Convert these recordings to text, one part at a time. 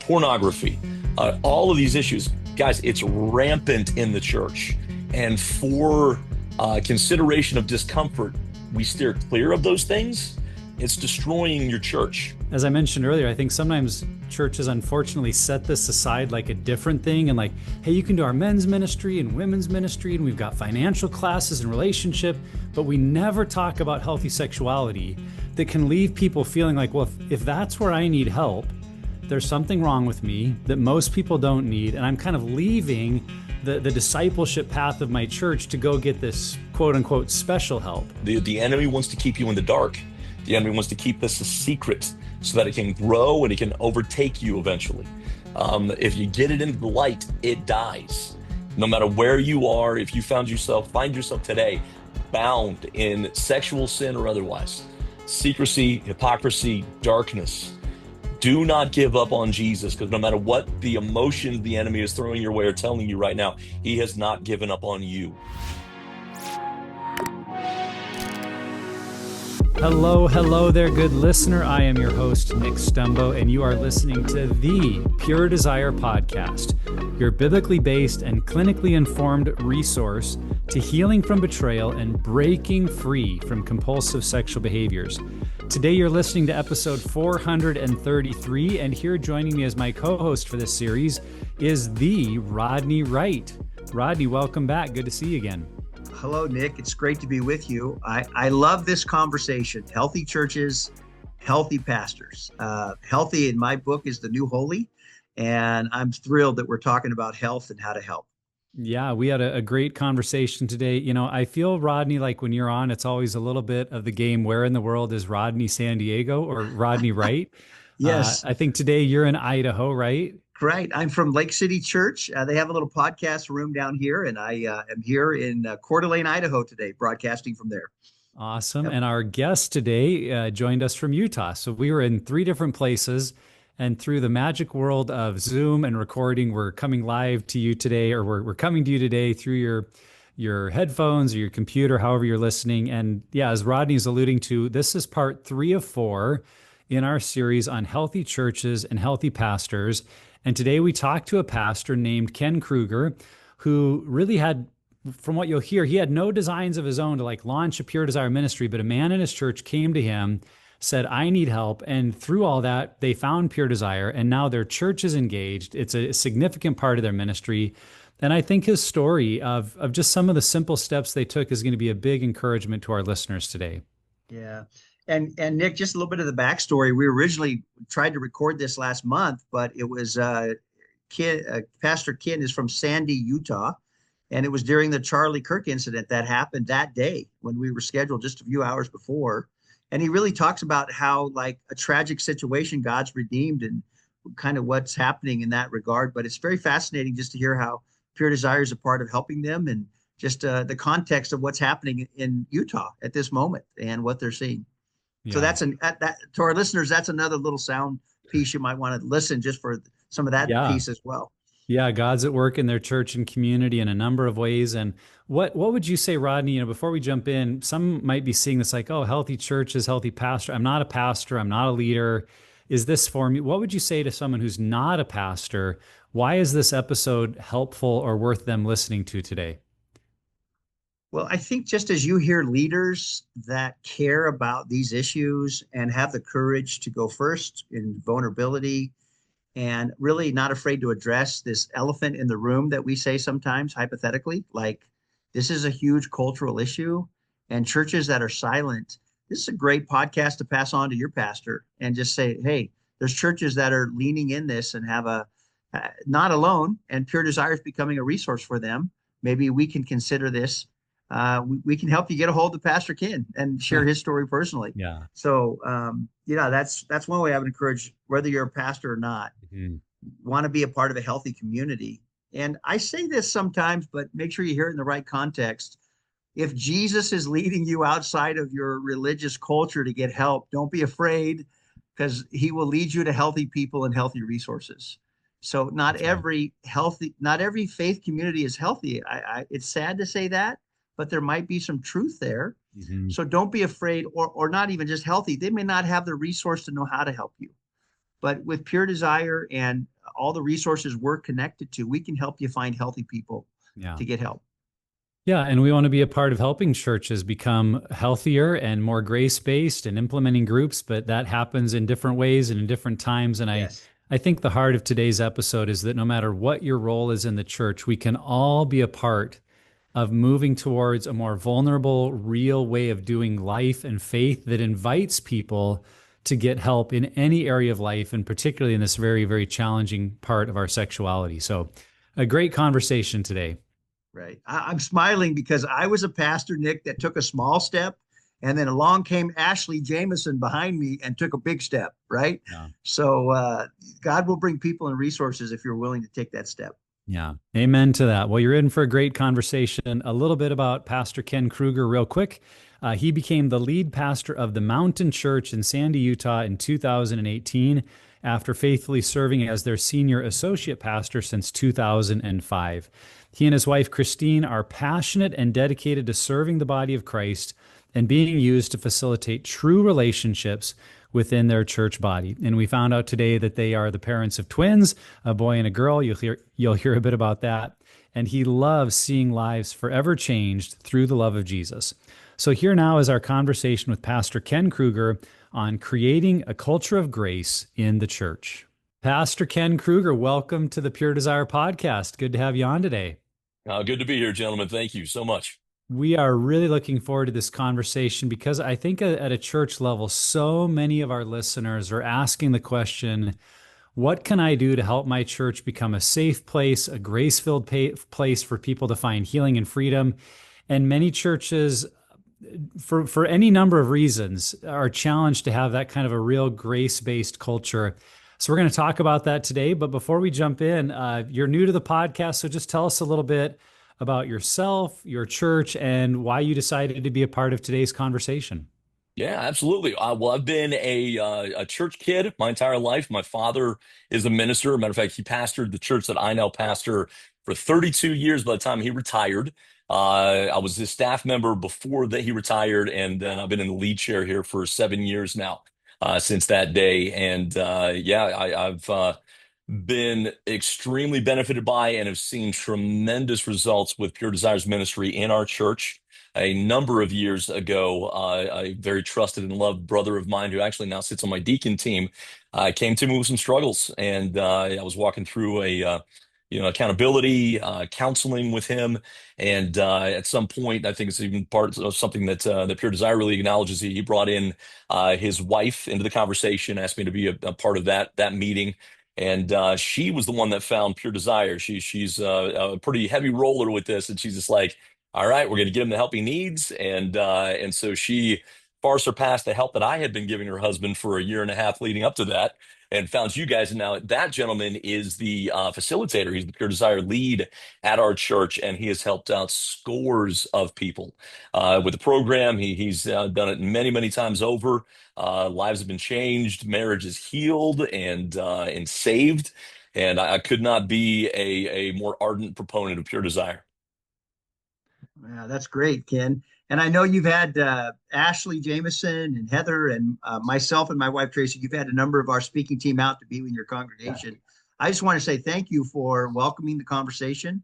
pornography, all of these issues. Guys, it's rampant in the church. And for consideration of discomfort, we steer clear of those things. It's destroying your church. As I mentioned earlier, I think sometimes churches unfortunately set this aside like a different thing and like, hey, you can do our men's ministry and women's ministry and we've got financial classes and relationship, but we never talk about healthy sexuality that can leave people feeling like, well, if that's where I need help, there's something wrong with me that most people don't need, and I'm kind of leaving the discipleship path of my church to go get this quote unquote special help. The enemy wants to keep you in the dark. The enemy wants to keep this a secret so that it can grow and it can overtake you eventually. If you get it into the light, it dies. No matter where you are, if you find yourself today bound in sexual sin or otherwise, secrecy, hypocrisy, darkness, do not give up on Jesus, because no matter what the emotion the enemy is throwing your way or telling you right now, he has not given up on you. Hello there, good listener. I am your host, Nick Stumbo, and you are listening to the Pure Desire Podcast, your biblically based and clinically informed resource to healing from betrayal and breaking free from compulsive sexual behaviors. Today, you're listening to episode 433, and here joining me as my co-host for this series is the Rodney Wright. Rodney, welcome back. Good to see you again. Hello, Nick. It's great to be with you. I love this conversation. Healthy churches, healthy pastors. Healthy in my book is the new holy, and I'm thrilled that we're talking about health and how to help. Yeah, we had a great conversation today. You know, I feel, Rodney, like when you're on, it's always a little bit of the game, where in the world is Rodney San Diego or Rodney Wright? Yes. I think today you're in Idaho, right? Right. I'm from Lake City Church. They have a little podcast room down here, and I am here in Coeur d'Alene, Idaho today, broadcasting from there. Awesome. Yep. And our guest today joined us from Utah. So we were in 3 different places, and through the magic world of Zoom and recording, we're coming live to you today, or we're coming to you today through your headphones or your computer, however you're listening. And yeah, as Rodney's alluding to, this is part 3 of 4 in our series on healthy churches and healthy pastors. And today we talked to a pastor named Ken Krueger, who really had, from what you'll hear, he had no designs of his own to like launch a Pure Desire ministry, but a man in his church came to him, said, I need help. And through all that, they found Pure Desire, and now their church is engaged. It's a significant part of their ministry. And I think his story of just some of the simple steps they took is going to be a big encouragement to our listeners today. Yeah. And Nick, just a little bit of the backstory. We originally tried to record this last month, but it was Pastor Ken is from Sandy, Utah, and it was during the Charlie Kirk incident that happened that day when we were scheduled just a few hours before. And he really talks about how, like, a tragic situation God's redeemed and kind of what's happening in that regard. But it's very fascinating just to hear how Pure Desire is a part of helping them, and just the context of what's happening in Utah at this moment and what they're seeing. Yeah. So that's that to our listeners, that's another little sound piece you might want to listen just for some of that piece as well. Yeah, God's at work in their church and community in a number of ways. And what would you say, Rodney, you know, before we jump in, some might be seeing this like, oh, healthy churches, healthy pastor. I'm not a pastor. I'm not a leader. Is this for me? What would you say to someone who's not a pastor? Why is this episode helpful or worth them listening to today? Well, I think just as you hear leaders that care about these issues and have the courage to go first in vulnerability and really not afraid to address this elephant in the room that we say sometimes hypothetically, like this is a huge cultural issue, and churches that are silent, this is a great podcast to pass on to your pastor and just say, hey, there's churches that are leaning in this and have not alone, and Pure Desire is becoming a resource for them. Maybe we can consider this. We can help you get a hold of Pastor Ken and share his story personally. Yeah. So, that's one way I would encourage, whether you're a pastor or not, want to be a part of a healthy community. And I say this sometimes, but make sure you hear it in the right context. If Jesus is leading you outside of your religious culture to get help, don't be afraid, because he will lead you to healthy people and healthy resources. So not every faith community is healthy. It's sad to say that, but there might be some truth there. So don't be afraid, or not even just healthy. They may not have the resource to know how to help you. But with Pure Desire and all the resources we're connected to, we can help you find healthy people Yeah. to get help. Yeah, and we want to be a part of helping churches become healthier and more grace-based and implementing groups, but that happens in different ways and in different times. And Yes. I think the heart of today's episode is that no matter what your role is in the church, we can all be a part of moving towards a more vulnerable, real way of doing life and faith that invites people to get help in any area of life, and particularly in this very, very challenging part of our sexuality. So, a great conversation today. Right. I'm smiling because I was a pastor, Nick, that took a small step, and then along came Ashley Jameson behind me and took a big step. Right. Yeah. So God will bring people and resources if you're willing to take that step. Yeah. Amen to that. Well, you're in for a great conversation. A little bit about Pastor Ken Krueger, real quick. He became the lead pastor of the Mountain Church in Sandy, Utah in 2018, after faithfully serving as their senior associate pastor since 2005. He and his wife, Christine, are passionate and dedicated to serving the body of Christ and being used to facilitate true relationships within their church body. And we found out today that they are the parents of twins, a boy and a girl. You'll hear a bit about that. And he loves seeing lives forever changed through the love of Jesus. So here now is our conversation with Pastor Ken Krueger on creating a culture of grace in the church. Pastor Ken Krueger, welcome to the Pure Desire podcast. Good to have you on today. Good to be here, gentlemen. Thank you so much. We are really looking forward to this conversation because I think at a church level, so many of our listeners are asking the question, what can I do to help my church become a safe place, a grace-filled place for people to find healing and freedom? And many churches, for any number of reasons, are challenged to have that kind of a real grace-based culture. So we're going to talk about that today. But before we jump in, you're new to the podcast, so just tell us a little bit about yourself, your church, and why you decided to be a part of today's conversation. Yeah, absolutely. Well, I've been a church kid my entire life. My father is a minister. Matter of fact, he pastored the church that I now pastor for 32 years by the time he retired. I was his staff member before that he retired, and then I've been in the lead chair here for 7 years now, since that day. And yeah, I've been extremely benefited by and have seen tremendous results with Pure Desires ministry in our church. A number of years ago, a very trusted and loved brother of mine who actually now sits on my deacon team came to me with some struggles, and I was walking through accountability counseling with him, and at some point, I think it's even part of something that that Pure Desire really acknowledges. He brought in his wife into the conversation, asked me to be a part of that meeting. And she was the one that found Pure Desire. She's a pretty heavy roller with this, and she's just like, all right, we're going to get him the help he needs. And so she far surpassed the help that I had been giving her husband for a year and a half leading up to that, and found you guys. And now that gentleman is the facilitator. He's the Pure Desire lead at our church, and he has helped out scores of people with the program. He's done it many, many times over. Lives have been changed, marriage is healed and saved. And I could not be a more ardent proponent of Pure Desire. Yeah, that's great, Ken. And I know you've had Ashley Jameson and Heather and myself and my wife Tracy. You've had a number of our speaking team out to be in your congregation. I just want to say thank you for welcoming the conversation,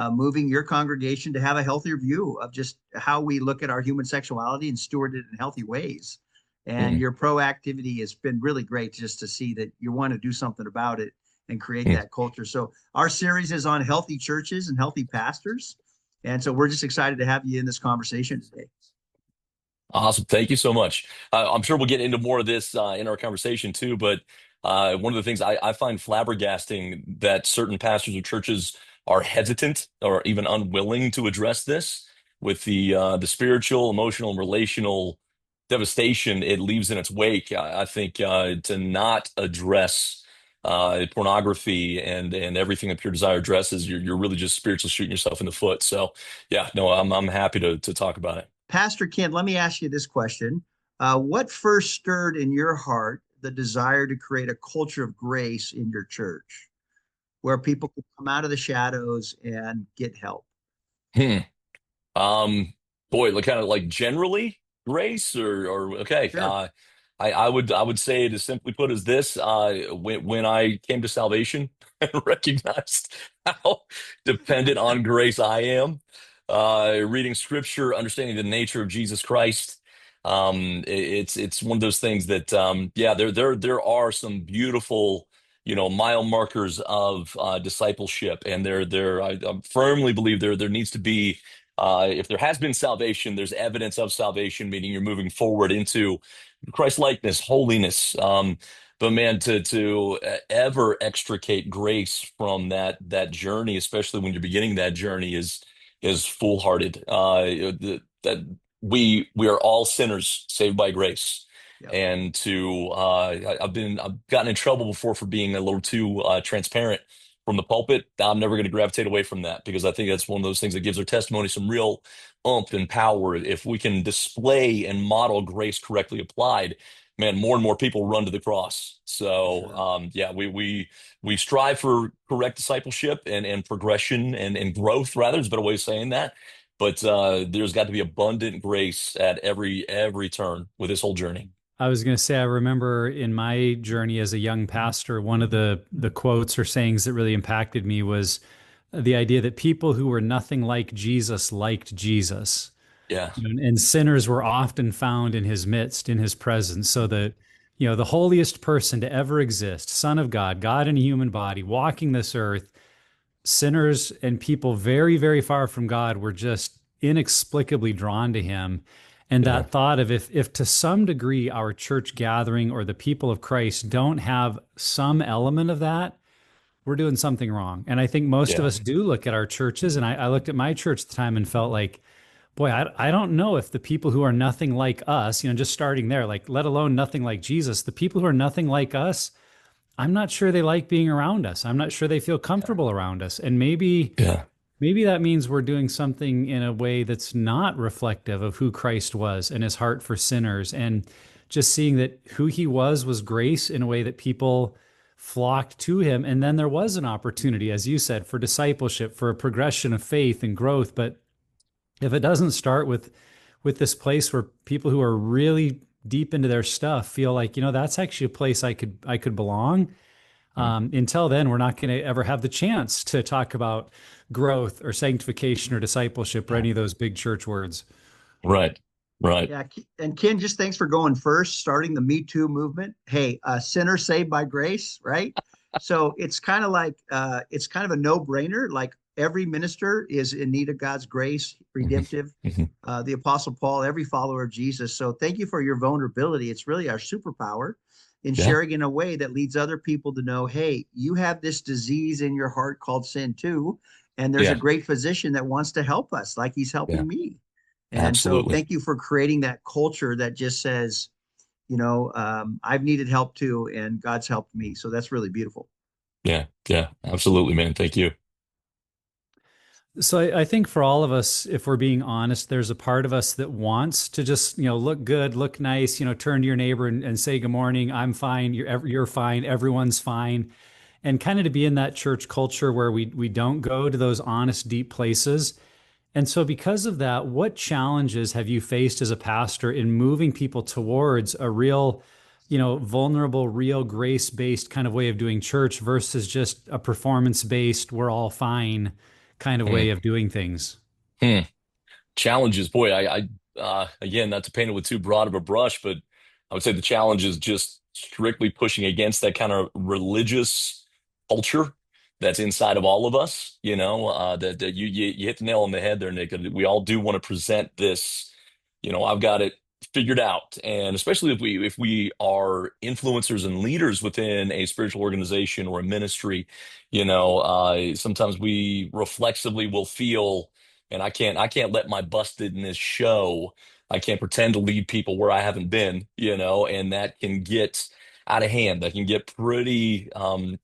moving your congregation to have a healthier view of just how we look at our human sexuality and steward it in healthy ways. And Mhm. your proactivity has been really great just to see that you want to do something about it and create that culture. So our series is on healthy churches and healthy pastors. And so we're just excited to have you in this conversation today. Awesome. Thank you so much. I'm sure we'll get into more of this in our conversation too, but one of the things I find flabbergasting that certain pastors or churches are hesitant or even unwilling to address this with the spiritual, emotional, and relational devastation it leaves in its wake. I think to not address pornography and everything that Pure Desire addresses, you're really just spiritually shooting yourself in the foot. So yeah, no, I'm happy to talk about it. Pastor Ken, let me ask you this question. What first stirred in your heart the desire to create a culture of grace in your church where people can come out of the shadows and get help? Hmm. Um, Boy, like kind of like generally grace or okay. Sure. I would say it as simply put as this: when I came to salvation and recognized how dependent on grace I am, reading Scripture, understanding the nature of Jesus Christ, it's one of those things that yeah, there are some beautiful, mile markers of discipleship, and I firmly believe there needs to be. If there has been salvation, there's evidence of salvation, meaning you're moving forward into Christ likeness, holiness. But man, to ever extricate grace from that journey, especially when you're beginning that journey, is foolhardy. That we are all sinners saved by grace. Yep. And I've gotten in trouble before for being a little too transparent from the pulpit. I'm never going to gravitate away from that, because I think that's one of those things that gives our testimony some real oomph and power. If we can display and model grace correctly applied, man, more and more people run to the cross. For So sure. yeah, we strive for correct discipleship and progression and growth, rather is a better way of saying that. But there's got to be abundant grace at every turn with this whole journey. I was going to say, I remember in my journey as a young pastor, one of the quotes or sayings that really impacted me was the idea that people who were nothing like Jesus liked Jesus. Yeah, And sinners were often found in his midst, in his presence. So that, the holiest person to ever exist, Son of God, God in a human body, walking this earth, sinners and people very, very far from God were just inexplicably drawn to him. And yeah, that thought of, if to some degree our church gathering or the people of Christ don't have some element of that, we're doing something wrong. And I think most of yeah, us do look at our churches. And I looked at my church at the time and felt like, boy, I don't know if the people who are nothing like us, just starting there, like, let alone nothing like Jesus, the people who are nothing like us, I'm not sure they like being around us. I'm not sure they feel comfortable around us. And yeah, maybe that means we're doing something in a way that's not reflective of who Christ was and his heart for sinners. And just seeing that who he was grace in a way that people flocked to him. And then there was an opportunity, as you said, for discipleship, for a progression of faith and growth. But if it doesn't start with this place where people who are really deep into their stuff feel like, that's actually a place I could belong. Until then, we're not going to ever have the chance to talk about growth or sanctification or discipleship or yeah. any of those big church words. Right, right. Yeah, and Ken, just thanks for going first, starting the Me Too movement. Hey, a sinner saved by grace, right? So it's kind of a no-brainer. Like every minister is in need of God's grace, Mhm, redemptive. mhm. The Apostle Paul, every follower of Jesus. So thank you for your vulnerability. It's really our superpower in Yeah, sharing in a way that leads other people to know, hey, you have this disease in your heart called sin too, and there's a yeah, great physician that wants to help us, like he's yeah. helping me. And so Absolutely. thank you for creating that culture that just says, I've needed help too, and God's helped me. So that's really beautiful. Yeah, yeah. Absolutely, man. Thank you. So I think for all of us, if we're being honest, there's a part of us that wants to just, look good, look nice, turn to your neighbor and say, good morning, I'm fine, you're fine, everyone's fine. And kind of to be in that church culture where we don't go to those honest, deep places. And so, because of that, what challenges have you faced as a pastor in moving people towards a real, vulnerable, real grace based kind of way of doing church versus just a performance based, we're all fine kind of Hmm, way of doing things? hmm. Challenges, boy. Again, not to paint it with too broad of a brush, but I would say the challenge is just strictly pushing against that kind of religious culture that's inside of all of us. That you hit the nail on the head there, Nick. We all do want to present this. I've got it figured out, and especially if we are influencers and leaders within a spiritual organization or a ministry, sometimes we reflexively will feel, and I can't let my bustedness show. I can't pretend to lead people where I haven't been, and that can get out of hand. That can get pretty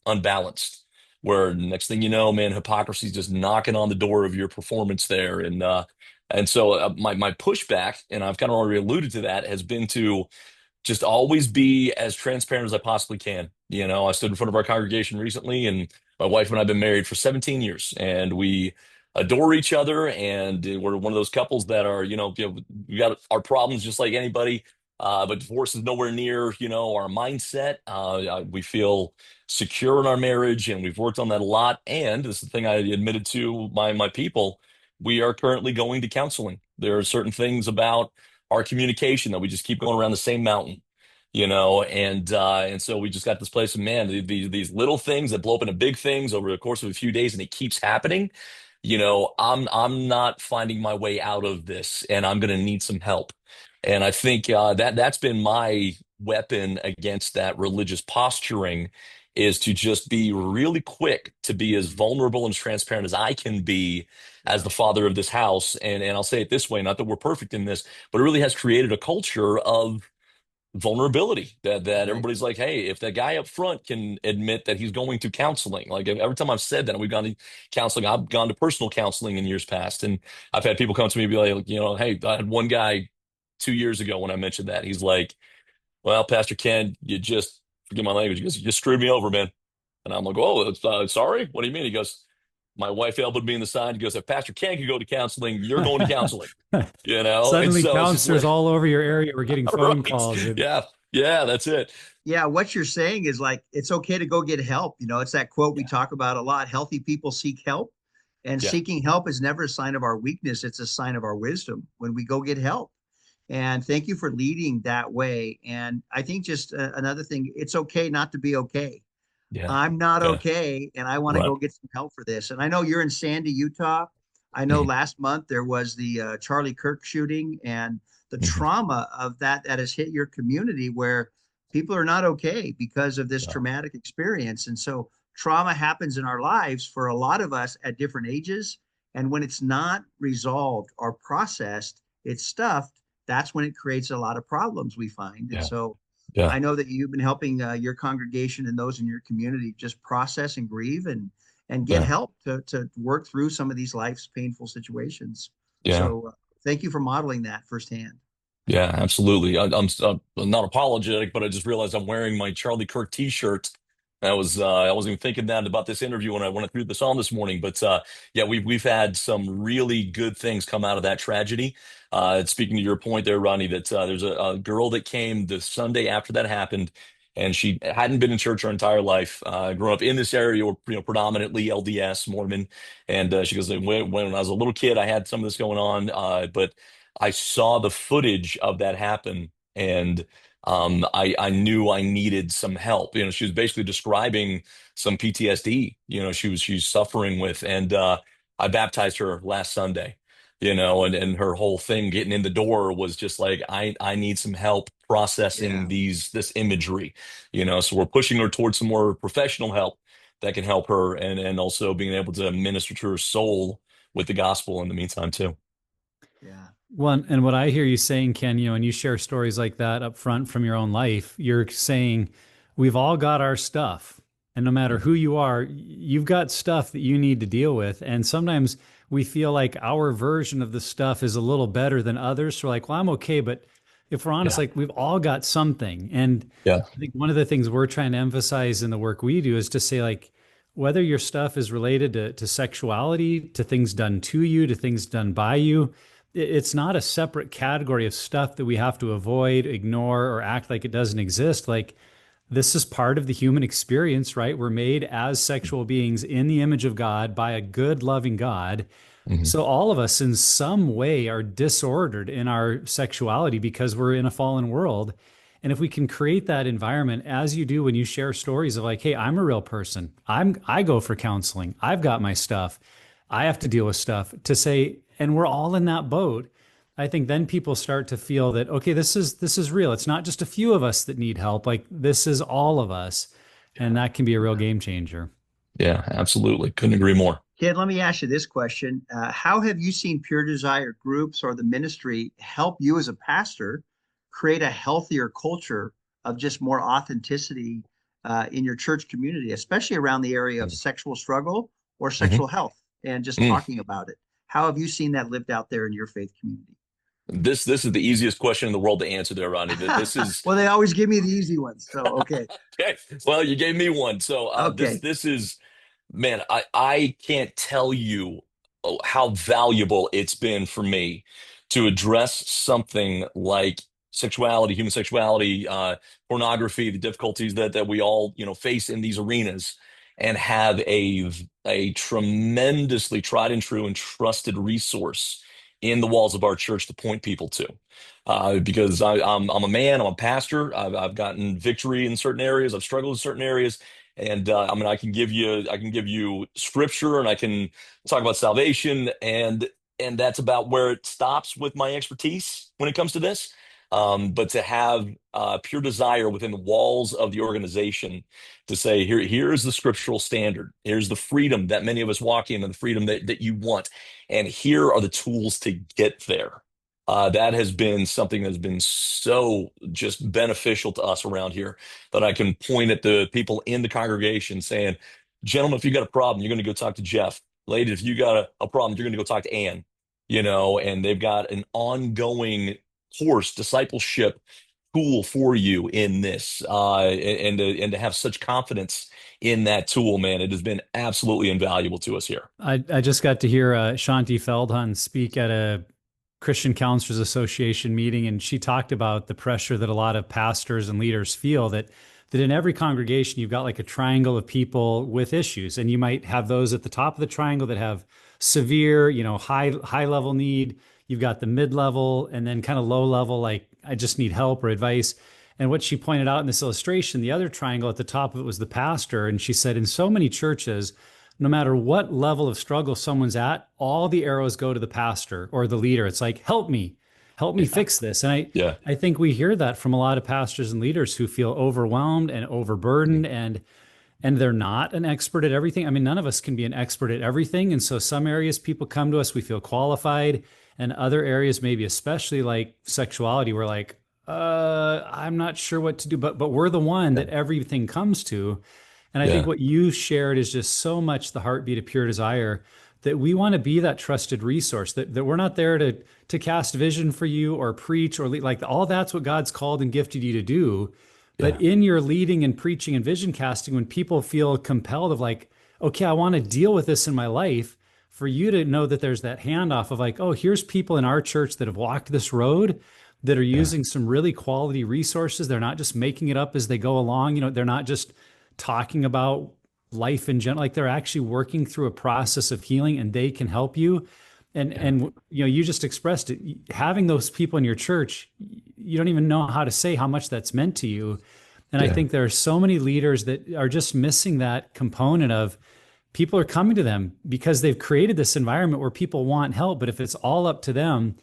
unbalanced. Where next thing you know, man, hypocrisy is just knocking on the door of your performance there, and so my pushback, and I've kind of already alluded to that, has been to just always be as transparent as I possibly can. I stood in front of our congregation recently, and my wife and I have been married for 17 years, and we adore each other, and we're one of those couples that are, we got our problems just like anybody. But divorce is nowhere near, our mindset. We feel secure in our marriage, and we've worked on that a lot. And this is the thing I admitted to my people. We are currently going to counseling. There are certain things about our communication that we just keep going around the same mountain, and so we just got this place of, man, these little things that blow up into big things over the course of a few days, and it keeps happening. I'm not finding my way out of this, and I'm going to need some help. And I think that's been my weapon against that religious posturing, is to just be really quick to be as vulnerable and transparent as I can be as the father of this house. And I'll say it this way, not that we're perfect in this, but it really has created a culture of vulnerability that Right. everybody's like, hey, if that guy up front can admit that he's going to counseling, like every time I've said that, and we've gone to counseling, I've gone to personal counseling in years past, and I've had people come to me and be like, hey, I had one guy 2 years ago when I mentioned that, he's like, well, Pastor Ken, you just, forgive my language, he goes, you just screwed me over, man. And I'm like, oh, sorry, what do you mean? He goes, my wife elbowed me in the side. He goes, if Pastor Ken could go to counseling, you're going to counseling. And Suddenly, so it's just counselors like, all over your area were getting phone right, calls. And yeah, yeah, that's it. Yeah, what you're saying is like it's okay to go get help. It's that quote we Yeah, talk about a lot. Healthy people seek help, and yeah, seeking help is never a sign of our weakness. It's a sign of our wisdom when we go get help. And thank you for leading that way. And I think just another thing, it's okay not to be okay. yeah, I'm not yeah, okay, and I want to right. go get some help for this. And I know you're in Sandy, Utah. I know Mhm, last month there was the Charlie Kirk shooting and the mhm, trauma of that has hit your community where people are not okay because of this yeah, traumatic experience. And so trauma happens in our lives for a lot of us at different ages. And when it's not resolved or processed, it's stuffed. That's when it creates a lot of problems we find. And yeah, so yeah, I know that you've been helping your congregation and those in your community just process and grieve and get yeah, help to work through some of these life's painful situations. yeah. So thank you for modeling that firsthand. Yeah, absolutely. I'm not apologetic, but I just realized I'm wearing my Charlie Kirk t-shirt. I wasn't even thinking that about this interview when I went through this on this morning. But yeah, we've had some really good things come out of that tragedy. Speaking to your point there, Ronnie, that there's a girl that came the Sunday after that happened, and she hadn't been in church her entire life. Growing up in this area, predominantly LDS Mormon, and she goes, when I was a little kid, I had some of this going on, but I saw the footage of that happen, and I knew I needed some help. She was basically describing some PTSD. She's suffering with, and I baptized her last Sunday. And her whole thing getting in the door was just like, I need some help processing Yeah. this imagery. So we're pushing her towards some more professional help that can help her, and also being able to minister to her soul with the gospel in the meantime too. Yeah. one, and what I hear you saying, Ken, and you share stories like that up front from your own life, you're saying we've all got our stuff. And no matter who you are, you've got stuff that you need to deal with. And sometimes we feel like our version of the stuff is a little better than others. So we're like, well, I'm okay. But if we're honest, Yeah. like we've all got something. And Yeah. I think one of the things we're trying to emphasize in the work we do is to say, like, whether your stuff is related to sexuality, to things done to you, to things done by you, it's not a separate category of stuff that we have to avoid, ignore, or act like it doesn't exist. Like, this is part of the human experience, right? We're made as sexual beings in the image of God by a good, loving God. Mhm. So all of us in some way are disordered in our sexuality because we're in a fallen world. And if we can create that environment as you do when you share stories of like, hey, I'm a real person. I go for counseling. I've got my stuff. I have to deal with stuff to say, and we're all in that boat. I think then people start to feel that, okay, this is real. It's not just a few of us that need help. Like this is all of us. And that can be a real game changer. Yeah, absolutely. Couldn't agree more. Kid, let me ask you this question. How have you seen Pure Desire groups or the ministry help you as a pastor create a healthier culture of just more authenticity in your church community, especially around the area of sexual struggle or Mhm. sexual health and just Mm. talking about it? How have you seen that lived out there in your faith community? This is the easiest question in the world to answer there, Ronnie. This is Well, they always give me the easy ones. So, okay. okay. Well, you gave me one. So Okay. this is, man, I can't tell you how valuable it's been for me to address something like sexuality, human sexuality, pornography, the difficulties that we all, face in these arenas, and have a tremendously tried and true and trusted resource in the walls of our church to point people to. Because I'm a man, I'm a pastor. I've gotten victory in certain areas. I've struggled in certain areas. And I mean, I can give you scripture, and I can talk about salvation, and that's about where it stops with my expertise when it comes to this. But to have pure desire within the walls of the organization to say, here's the scriptural standard, here's the freedom that many of us walk in, and the freedom that you want, and here are the tools to get there. That has been something that's been so just beneficial to us around here, that I can point at the people in the congregation saying, gentlemen, if you got a problem, you're going to go talk to Jeff. Ladies, if you got a problem, you're going to go talk to Ann. And they've got an ongoing course, discipleship tool for you in this, and to have such confidence in that tool, man, it has been absolutely invaluable to us here. I just got to hear Shanti Feldhahn speak at a Christian Counselors Association meeting, and she talked about the pressure that a lot of pastors and leaders feel that in every congregation you've got like a triangle of people with issues, and you might have those at the top of the triangle that have severe, high level need. You've got the mid level, and then kind of low level, like I just need help or advice. And what she pointed out in this illustration, the other triangle at the top of it was the pastor, and she said in so many churches, no matter what level of struggle someone's at, all the arrows go to the pastor or the leader. It's like, help me Yeah. fix this. And Yeah. I think we hear that from a lot of pastors and leaders who feel overwhelmed and overburdened, and they're not an expert at everything. I mean, none of us can be an expert at everything. And so some areas people come to us, we feel qualified, and other areas, maybe especially like sexuality, we're like, I'm not sure what to do, but we're the one Yeah. that everything comes to. And I think Yeah. what you shared is just so much the heartbeat of pure desire, that we want to be that trusted resource, that we're not there to cast vision for you or preach or lead, like all that's what God's called and gifted you to do. But Yeah. in your leading and preaching and vision casting, when people feel compelled of like, okay, I want to deal with this in my life, for you to know that there's that handoff of like, oh, here's people in our church that have walked this road, that are Yeah. using some really quality resources. They're not just making it up as they go along. They're not just talking about life in general. Like they're actually working through a process of healing, and they can help you. And Yeah. you just expressed it. Having those people in your church, you don't even know how to say how much that's meant to you. And I Yeah. think there are so many leaders that are just missing that component of people are coming to them because they've created this environment where people want help. But if it's all up to them,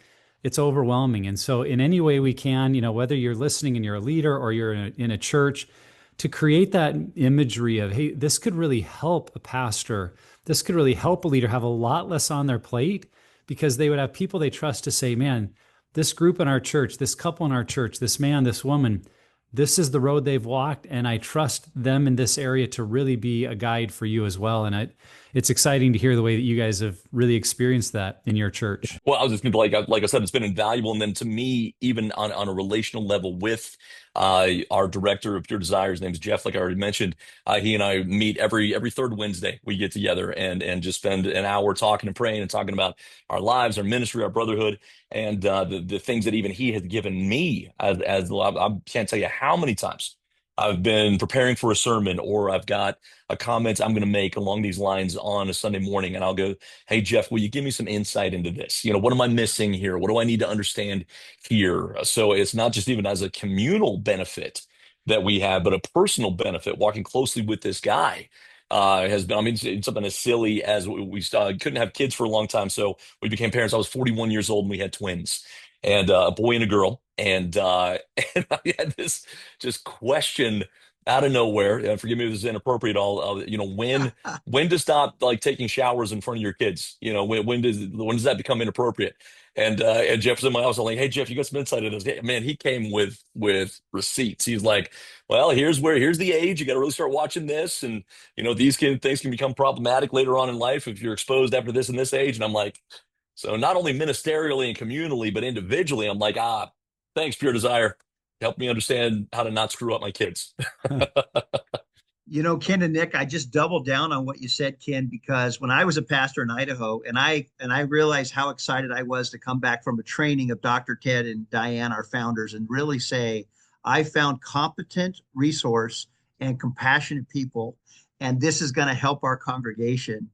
it's overwhelming. And so, in any way we can, whether you're listening and you're a leader or you're in a church, to create that imagery of, hey, this could really help a pastor, this could really help a leader have a lot less on their plate, because they would have people they trust to say, man, this group in our church, this couple in our church, this man, this woman, this is the road they've walked, and I trust them in this area to really be a guide for you as well. And it's exciting to hear the way that you guys have really experienced that in your church. Well, I was just going to like I said, it's been invaluable. And then to me, even on a relational level with our director of Pure Desire, his name is Jeff, like I already mentioned. He and I meet every third Wednesday. We get together and just spend an hour talking and praying and talking about our lives, our ministry, our brotherhood, and the things that even he has given me as I can't tell you how many times I've been preparing for a sermon, or I've got a comment I'm going to make along these lines on a Sunday morning, and I'll go, hey, Jeff, will you give me some insight into this? What am I missing here? What do I need to understand here? So it's not just even as a communal benefit that we have, but a personal benefit. Walking closely with this guy has been, I mean, it's something as silly as we couldn't have kids for a long time. So we became parents. I was 41 years old and we had twins, and a boy and a girl. And, and I had this just question out of nowhere. Forgive me if this is inappropriate. When to stop like taking showers in front of your kids? When does that become inappropriate? And Jeff was in my house. I'm like, hey Jeff, you got some insight into this? Yeah, man, he came with receipts. He's like, well, here's the age. You got to really start watching this, and things can become problematic later on in life if you're exposed after this and this age. And I'm like, so not only ministerially and communally, but individually, I'm like, thanks, Pure Desire. Help me understand how to not screw up my kids. Ken and Nick, I just doubled down on what you said, Ken, because when I was a pastor in Idaho, and I realized how excited I was to come back from a training of Dr. Ted and Diane, our founders, and really say, I found competent resource and compassionate people, and this is going to help our congregation.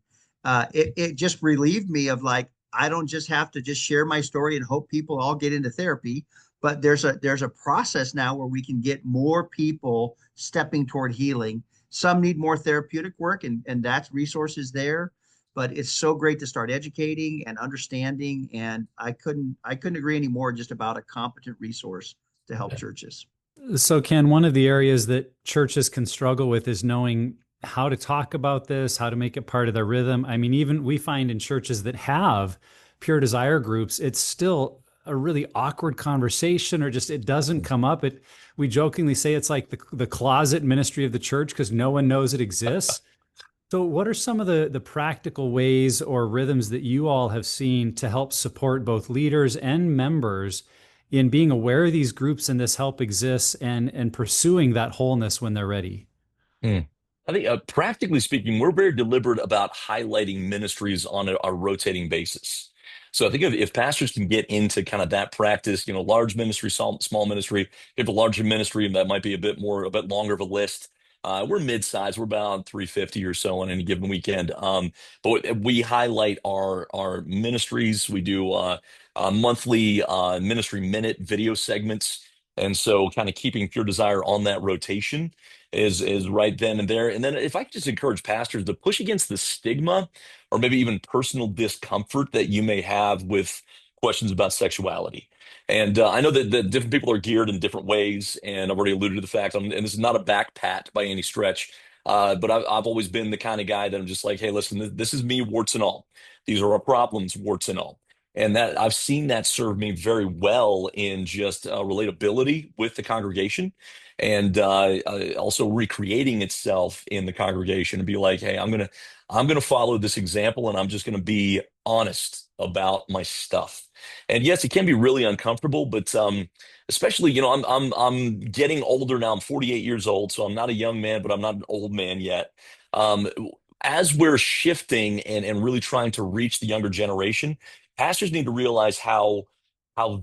It just relieved me of like, I don't just have to just share my story and hope people all get into therapy, but there's a process now where we can get more people stepping toward healing. Some need more therapeutic work, and that's resources there. But it's so great to start educating and understanding. And I couldn't agree anymore just about a competent resource to help churches. So, Ken, one of the areas that churches can struggle with is knowing how to talk about this, how to make it part of their rhythm. I mean, even we find in churches that have pure desire groups, it's still a really awkward conversation, or just it doesn't come up. We jokingly say it's like the closet ministry of the church because no one knows it exists. So what are some of the practical ways or rhythms that you all have seen to help support both leaders and members in being aware of these groups and this help exists and pursuing that wholeness when they're ready? Mm. I think, practically speaking, we're very deliberate about highlighting ministries on a rotating basis. So I think if pastors can get into kind of that practice, large ministry, small ministry, if you have a larger ministry, that might be a bit longer of a list. We're mid-size. We're about 350 or so on any given weekend. But we highlight our ministries. We do monthly ministry minute video segments. And so kind of keeping Pure Desire on that rotation is right then and there. And then if I could just encourage pastors to push against the stigma or maybe even personal discomfort that you may have with questions about sexuality. And I know that different people are geared in different ways, and I've already alluded to the fact, and this is not a back pat by any stretch, but I've always been the kind of guy that I'm just like, hey, listen, this is me, warts and all. These are our problems, warts and all. And that I've seen that serve me very well in just relatability with the congregation, and also recreating itself in the congregation and be like, hey, I'm gonna follow this example, and I'm just gonna be honest about my stuff. And yes, it can be really uncomfortable, but especially, I'm getting older now. I'm 48 years old, so I'm not a young man, but I'm not an old man yet. Um, as we're shifting and really trying to reach the younger generation, pastors need to realize how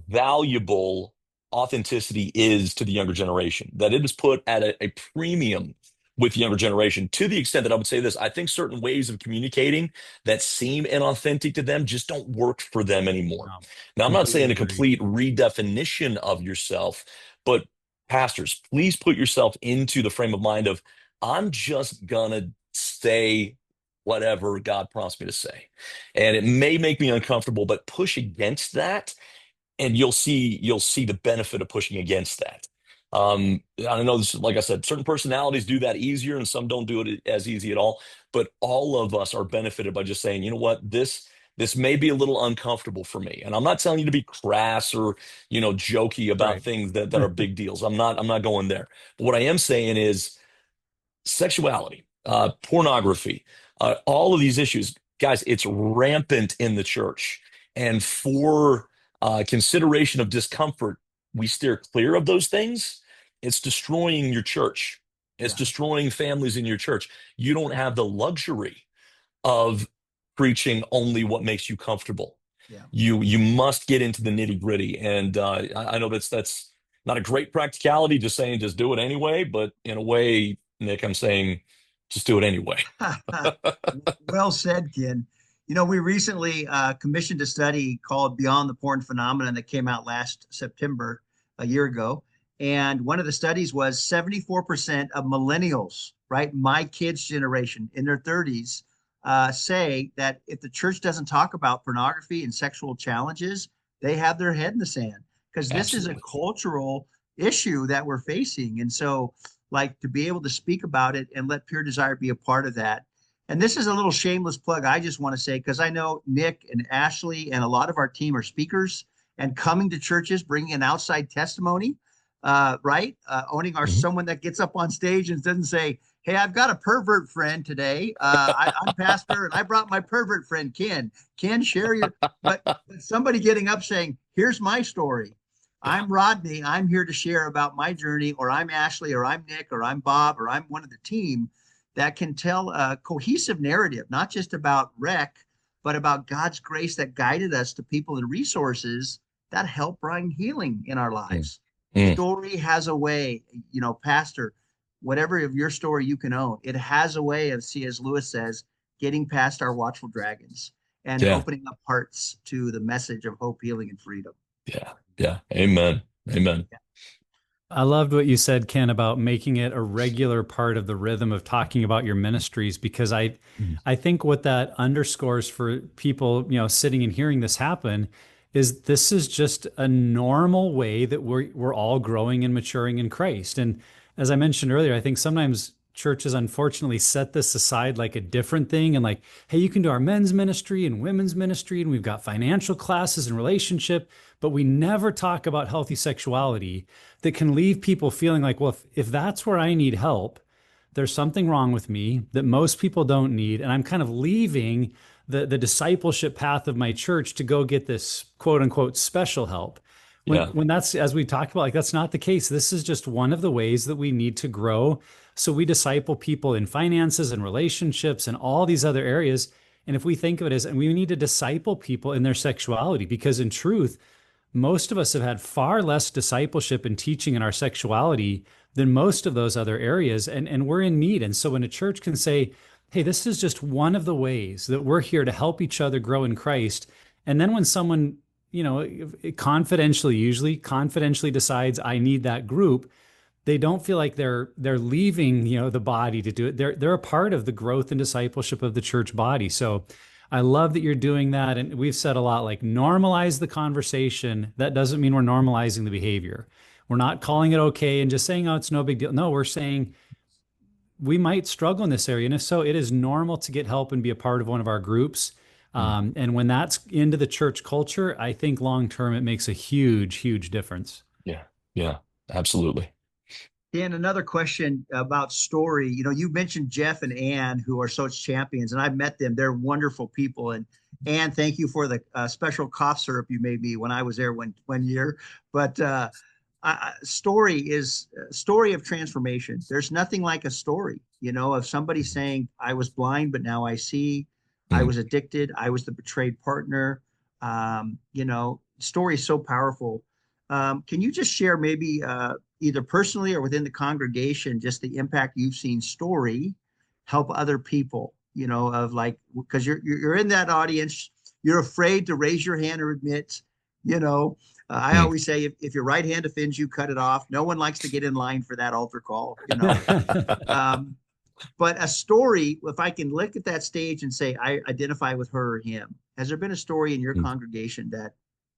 valuable authenticity is to the younger generation, that it is put at a premium with the younger generation, to the extent that I would say this: I think certain ways of communicating that seem inauthentic to them just don't work for them anymore. Wow. Now, I'm not Completely saying a agree. complete redefinition of yourself, but pastors, please put yourself into the frame of mind of, I'm just gonna say whatever God prompts me to say. And it may make me uncomfortable, but push against that, and you'll see the benefit of pushing against that. I know this, like I said, certain personalities do that easier, and some don't do it as easy at all. But all of us are benefited by just saying, you know what, this may be a little uncomfortable for me, and I'm not telling you to be crass or jokey about Right. things that are big deals. I'm not going there. But what I am saying is sexuality, pornography, all of these issues, guys, it's rampant in the church. And for consideration of discomfort, we steer clear of those things. It's destroying your church. It's Yeah, destroying families in your church. You don't have the luxury of preaching only what makes you comfortable. yeah. You must get into the nitty gritty. And I know that's not a great practicality, just saying just do it anyway. But in a way, Nick, I'm saying just do it anyway. Well said, Ken. We recently commissioned a study called Beyond the Porn Phenomenon that came out last September, a year ago. And one of the studies was 74% of millennials, right? My kids' generation in their 30s, say that if the church doesn't talk about pornography and sexual challenges, they have their head in the sand because this is a Absolutely. cultural issue that we're facing. And so, like, to be able to speak about it and let Pure Desire be a part of that. And this is a little shameless plug I just want to say, because I know Nick and Ashley and a lot of our team are speakers and coming to churches, bringing an outside testimony, right? Owning our Mhm. someone that gets up on stage and doesn't say, hey, I've got a pervert friend today. I'm pastor and I brought my pervert friend, Ken. Ken, share your, but somebody getting up saying, here's my story. Yeah. I'm Rodney. I'm here to share about my journey, or I'm Ashley, or I'm Nick, or I'm Bob, or I'm one of the team. that can tell a cohesive narrative, not just about wreck, but about God's grace that guided us to people and resources that help bring healing in our Mm. lives. Mm. Story has a way, Pastor, whatever of your story you can own, it has a way of, C.S. Lewis says, getting past our watchful dragons and Yeah. opening up hearts to the message of hope, healing, and freedom. Yeah. Yeah. Amen. Amen. I loved what you said, Ken, about making it a regular part of the rhythm of talking about your ministries, because Mm. I think what that underscores for people, sitting and hearing this happen is this is just a normal way that we're all growing and maturing in Christ. And as I mentioned earlier, I think sometimes churches unfortunately set this aside like a different thing and like, hey, you can do our men's ministry and women's ministry, and we've got financial classes and relationship, but we never talk about healthy sexuality that can leave people feeling like, well, if that's where I need help, there's something wrong with me that most people don't need. And I'm kind of leaving the discipleship path of my church to go get this quote unquote special help. Yeah. When that's, as we talked about, like that's not the case. This is just one of the ways that we need to grow. So we disciple people in finances and relationships and all these other areas. And if we think of it as, and we need to disciple people in their sexuality, because in truth, most of us have had far less discipleship and teaching in our sexuality than most of those other areas, and we're in need. And so when a church can say, hey, this is just one of the ways that we're here to help each other grow in Christ, and then when someone, usually confidentially decides I need that group, they don't feel like they're leaving, the body to do it. They're a part of the growth and discipleship of the church body. So I love that you're doing that. And we've said a lot like normalize the conversation. That doesn't mean we're normalizing the behavior. We're not calling it okay and just saying, oh, it's no big deal. No, we're saying we might struggle in this area. And if so, it is normal to get help and be a part of one of our groups. Mm. And when that's into the church culture, I think long term it makes a huge, huge difference. Yeah. Yeah. Absolutely. Dan, another question about story. You mentioned Jeff and Ann, who are such champions, and I've met them. They're wonderful people. And Ann, thank you for the special cough syrup you made me when I was there one year. But story is story of transformation. There's nothing like a story, of somebody saying, "I was blind, but now I see. I Mm. was addicted. I was the betrayed partner." Story is so powerful. Can you just share maybe either personally or within the congregation, just the impact you've seen story help other people, of like, because you're in that audience, you're afraid to raise your hand or admit, I Mm. always say if your right hand offends you, cut it off. No one likes to get in line for that altar call, um, but a story, if I can look at that stage and say, I identify with her or him, has there been a story in your Mm. congregation that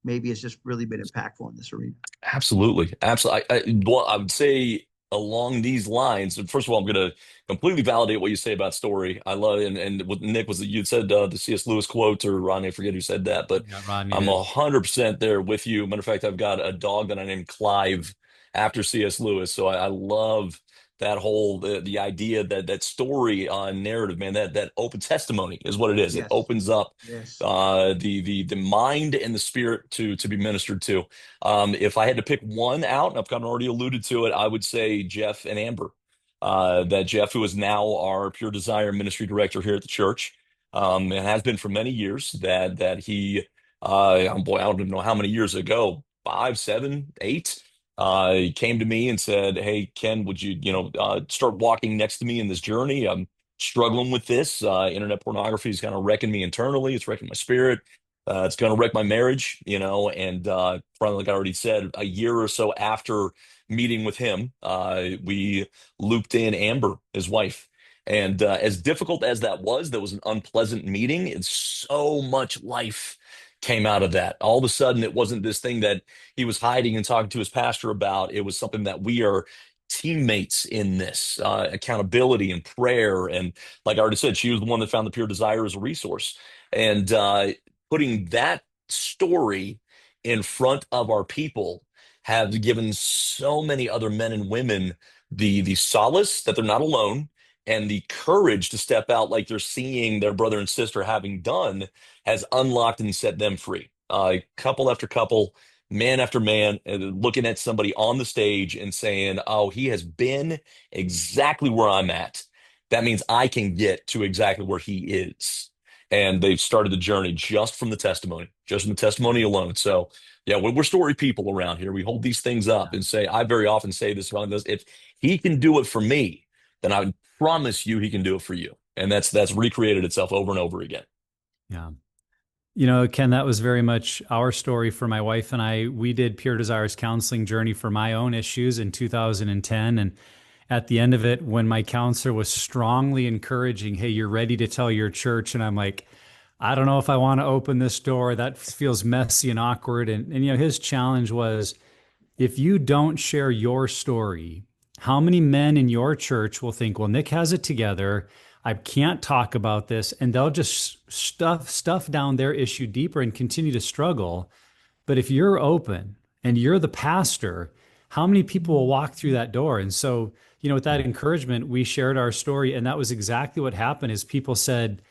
maybe has just really been impactful in this arena? Absolutely. Absolutely. Well, I would say along these lines, and first of all, I'm going to completely validate what you say about story. I love, and what Nick was, you said the C.S. Lewis quote, or Ronnie, I forget who said that, but Yeah, Rodney I'm did. 100% there with you. Matter of fact, I've got a dog that I named Clive after C.S. Lewis. So I love that whole, the idea that that story narrative, man, that open testimony is what it is. It Yes. opens up Yes. the mind and the spirit to be ministered to. If I had to pick one out, and I've kind of already alluded to it, I would say Jeff and Amber. That Jeff, who is now our Pure Desire ministry director here at the church, and has been for many years, that he, boy, I don't even know how many years ago, 5, 7, 8, he came to me and said, "Hey, Ken, would you, start walking next to me in this journey? I'm struggling with this. Internet pornography is kind of wrecking me internally. It's wrecking my spirit. It's going to wreck my marriage, and probably like I already said, a year or so after meeting with him, we looped in Amber, his wife. And as difficult as that was an unpleasant meeting, and so much life came out of that. All of a sudden, it wasn't this thing that he was hiding and talking to his pastor about. It was something that we are teammates in this, accountability and prayer. And like I already said, she was the one that found the Pure Desire as a resource. And putting that story in front of our people have given so many other men and women the solace that they're not alone, and the courage to step out like they're seeing their brother and sister having done has unlocked and set them free. Couple after couple, man after man, looking at somebody on the stage and saying, "Oh, he has been exactly where I'm at." that means I can get to exactly where he is. And they've started the journey just from the testimony alone. So, yeah, we're story people around here. We hold these things up and say, I very often say this around this, if he can do it for me, then I promise you he can do it for you. And that's recreated itself over and over again. Yeah. You know, Ken, that was very much our story for my wife and I. We did Pure Desires counseling journey for my own issues in 2010. And at the end of it, when my counselor was strongly encouraging, hey, you're ready to tell your church. And I'm like, I don't know if I want to open this door. That feels messy and awkward. And you know, his challenge was, if you don't share your story, how many men in your church will think, well, Nick has it together. I can't talk about this. And they'll just stuff down their issue deeper and continue to struggle. But if you're open and you're the pastor, how many people will walk through that door? And so, you know, with that encouragement, we shared our story. And that was exactly what happened is people said,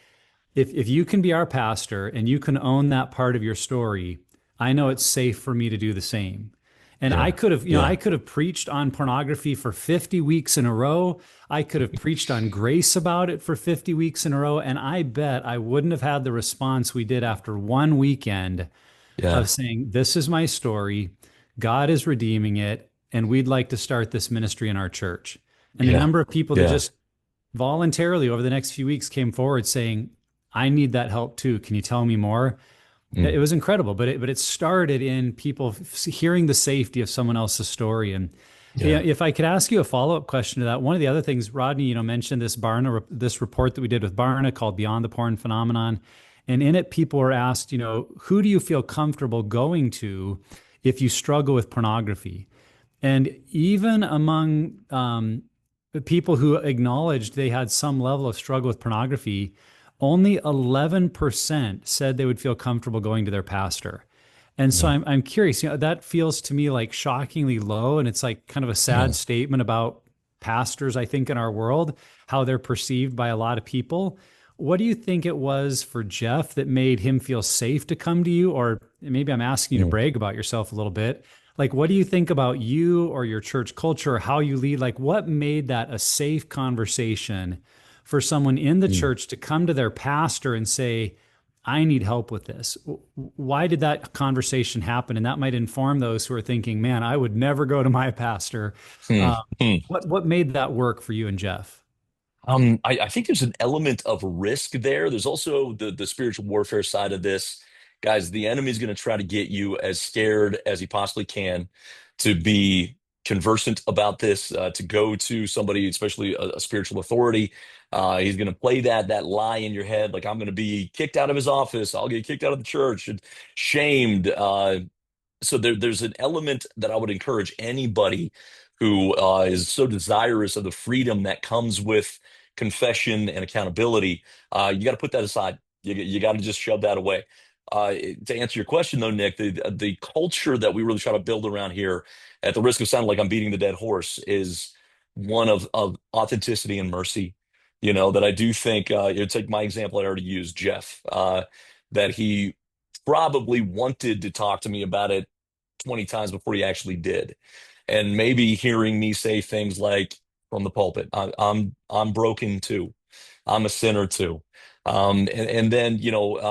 if you can be our pastor and you can own that part of your story, I know it's safe for me to do the same. And I Yeah. could have, you know, Yeah. I could have preached on pornography for 50 weeks in a row. I could have preached on grace about it for 50 weeks in a row. And I bet I wouldn't have had the response we did after one weekend of Yeah. saying, this is my story. God is redeeming it. And we'd like to start this ministry in our church. And the Yeah. number of people that Yeah. just voluntarily over the next few weeks came forward saying, I need that help too. Can you tell me more? It Mm. was incredible, but it started in people hearing the safety of someone else's story. And yeah, Yeah. if I could ask you a follow-up question to that, one of the other things, Rodney, you know, mentioned this report that we did with Barna called Beyond the Porn Phenomenon. And in it, people were asked, you know, who do you feel comfortable going to if you struggle with pornography? And even among the people who acknowledged they had some level of struggle with pornography, only 11% said they would feel comfortable going to their pastor. And so Yeah. I'm curious, you know, that feels to me like shockingly low. And it's like kind of a sad Yeah. statement about pastors, I think, in our world, how they're perceived by a lot of people. What do you think it was for Jeff that made him feel safe to come to you? Or maybe I'm asking you to Mm. brag about yourself a little bit. Like, what do you think about you or your church culture, or how you lead? Like, what made that a safe conversation for someone in the Mm. church to come to their pastor and say, I need help with this? Why did that conversation happen? And that might inform those who are thinking, man, I would never go to my pastor. Mm. Uh, Mm. what made that work for you and Jeff? I think there's an element of risk there. There's also the spiritual warfare side of this. Guys, the enemy is going to try to get you as scared as he possibly can to be conversant about this, to go to somebody, especially a spiritual authority. He's going to play that lie in your head, like I'm going to be kicked out of his office. I'll get kicked out of the church and shamed. So there's an element that I would encourage anybody who is so desirous of the freedom that comes with confession and accountability. You got to put that aside. You got to just shove that away. To answer your question, though, Nick, the culture that we really try to build around here, at the risk of sounding like I'm beating the dead horse, is one of authenticity and mercy. You know, that I do think, take my example I already used, Jeff, that he probably wanted to talk to me about it 20 times before he actually did. And maybe hearing me say things like from the pulpit, I'm broken too. I'm a sinner too. And then,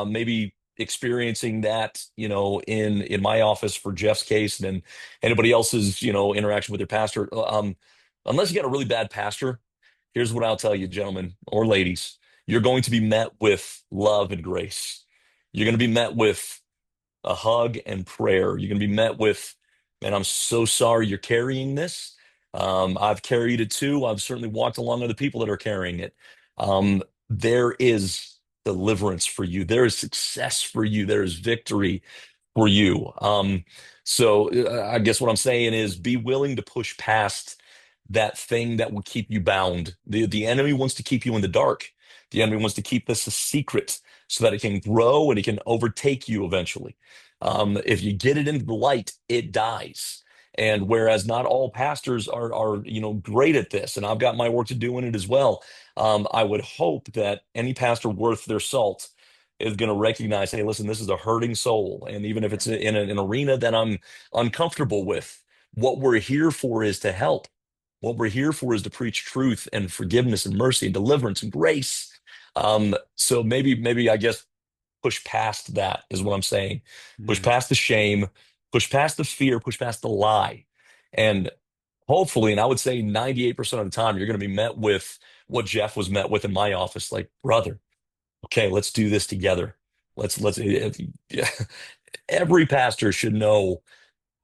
maybe experiencing that, in my office for Jeff's case and then anybody else's, interaction with their pastor. Unless you got a really bad pastor, here's what I'll tell you, gentlemen or ladies, you're going to be met with love and grace. You're going to be met with a hug and prayer. You're going to be met with, man, I'm so sorry you're carrying this. I've carried it too. I've certainly walked along other people that are carrying it. There is deliverance for you. There is success for you. There is victory for you. So I guess what I'm saying is be willing to push past that thing that will keep you bound. The enemy wants to keep you in the dark. The enemy wants to keep this a secret so that it can grow and it can overtake you eventually. If you get it into the light, it dies. And whereas not all pastors are great at this, and I've got my work to do in it as well. I would hope that any pastor worth their salt is going to recognize, hey, listen, this is a hurting soul. And even if it's in an arena that I'm uncomfortable with, what we're here for is to help. What we're here for is to preach truth and forgiveness and mercy and deliverance and grace. So maybe I guess push past that is what I'm saying. Push Yeah. past the shame, push past the fear, push past the lie. And hopefully, and I would say 98% of the time, you're going to be met with what Jeff was met with in my office, like, brother, okay, let's do this together. Yeah. Every pastor should know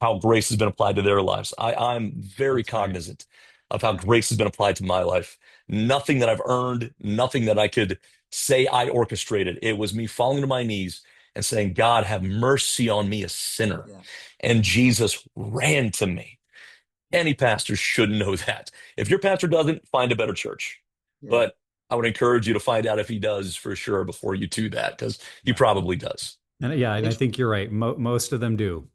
how grace has been applied to their lives. I'm very That's right. cognizant of how Yeah. grace has been applied to my life. Nothing that I've earned, nothing that I could say I orchestrated. It was me falling to my knees and saying, God, have mercy on me, a sinner. Yeah. And Jesus ran to me. Any pastor should know that. If your pastor doesn't, find a better church. Yeah. But I would encourage you to find out if he does for sure before you do that, because he Yeah. probably does. And yeah, and I Thanks. think you're right. Most of them do.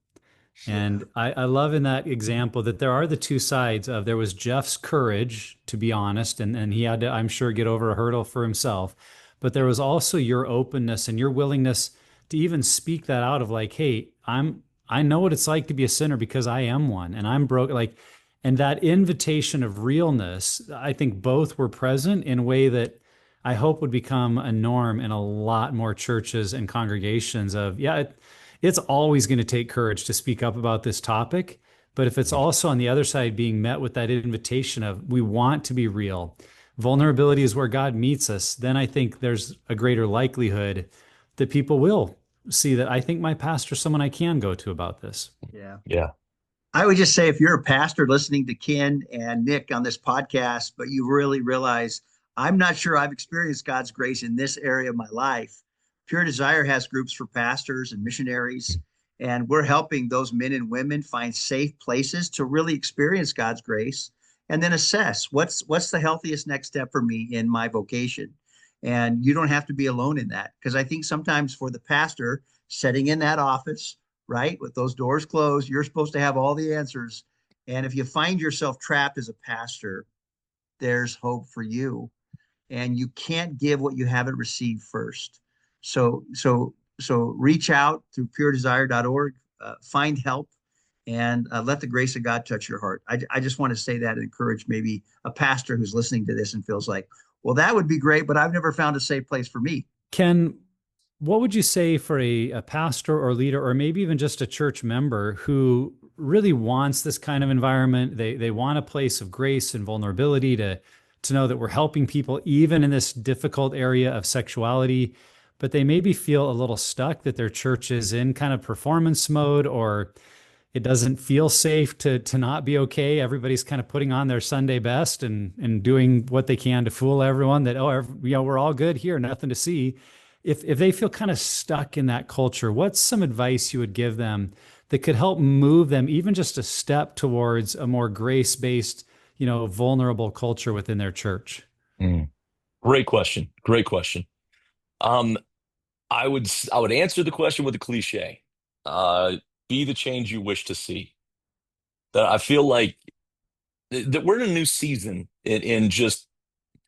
Yeah. And I love in that example that there are the two sides of there was Jeff's courage, to be honest, and he had to, I'm sure, get over a hurdle for himself. But there was also your openness and your willingness to even speak that out of like, hey, I know what it's like to be a sinner because I am one and I'm broke. Like, and that invitation of realness, I think both were present in a way that I hope would become a norm in a lot more churches and congregations of, yeah, it's always going to take courage to speak up about this topic. But if it's also on the other side being met with that invitation of we want to be real, vulnerability is where God meets us, then I think there's a greater likelihood that people will see that I think my pastor's someone I can go to about this. Yeah. Yeah. I would just say if you're a pastor listening to Ken and Nick on this podcast, but you really realize I'm not sure I've experienced God's grace in this area of my life. Pure Desire has groups for pastors and missionaries, and we're helping those men and women find safe places to really experience God's grace and then assess what's the healthiest next step for me in my vocation. And you don't have to be alone in that because I think sometimes for the pastor sitting in that office, right? With those doors closed, you're supposed to have all the answers. And if you find yourself trapped as a pastor, there's hope for you. And you can't give what you haven't received first. So reach out through puredesire.org, find help, and let the grace of God touch your heart. I just want to say that and encourage maybe a pastor who's listening to this and feels like, well, that would be great, but I've never found a safe place for me. Ken, what would you say for a pastor or leader, or maybe even just a church member who really wants this kind of environment? They want a place of grace and vulnerability to know that we're helping people even in this difficult area of sexuality, but they maybe feel a little stuck that their church is in kind of performance mode, or it doesn't feel safe to not be okay. Everybody's kind of putting on their Sunday best and doing what they can to fool everyone that, oh, we're all good here, nothing to see. If they feel kind of stuck in that culture, what's some advice you would give them that could help move them even just a step towards a more grace-based, vulnerable culture within their church? Mm. Great question. Great question. Um, I would answer the question with a cliche. Uh, be the change you wish to see. That I feel like that we're in a new season in just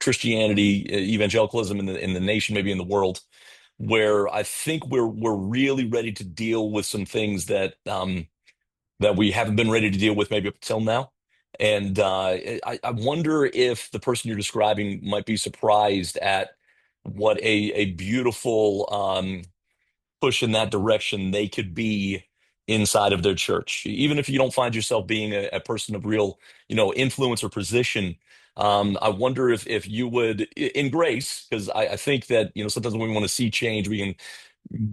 Christianity, evangelicalism in the nation, maybe in the world, where I think we're really ready to deal with some things that we haven't been ready to deal with maybe up until now. And I wonder if the person you're describing might be surprised at what a beautiful push in that direction they could be inside of their church. Even if you don't find yourself being a person of real, influence or position, I wonder if you would, in grace, because I think that, sometimes when we want to see change, we can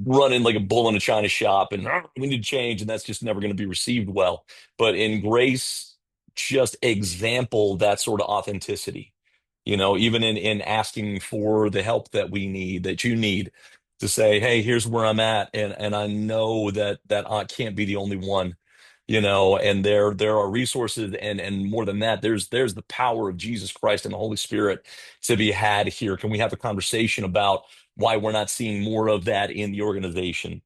run in like a bull in a china shop and we need to change, and that's just never going to be received well. But in grace, just example that sort of authenticity, even in asking for the help that we need, that you need to say, hey, here's where I'm at. And I know that I can't be the only one, and there are resources and more than that, there's the power of Jesus Christ and the Holy Spirit to be had here. Can we have a conversation about why we're not seeing more of that in the organization?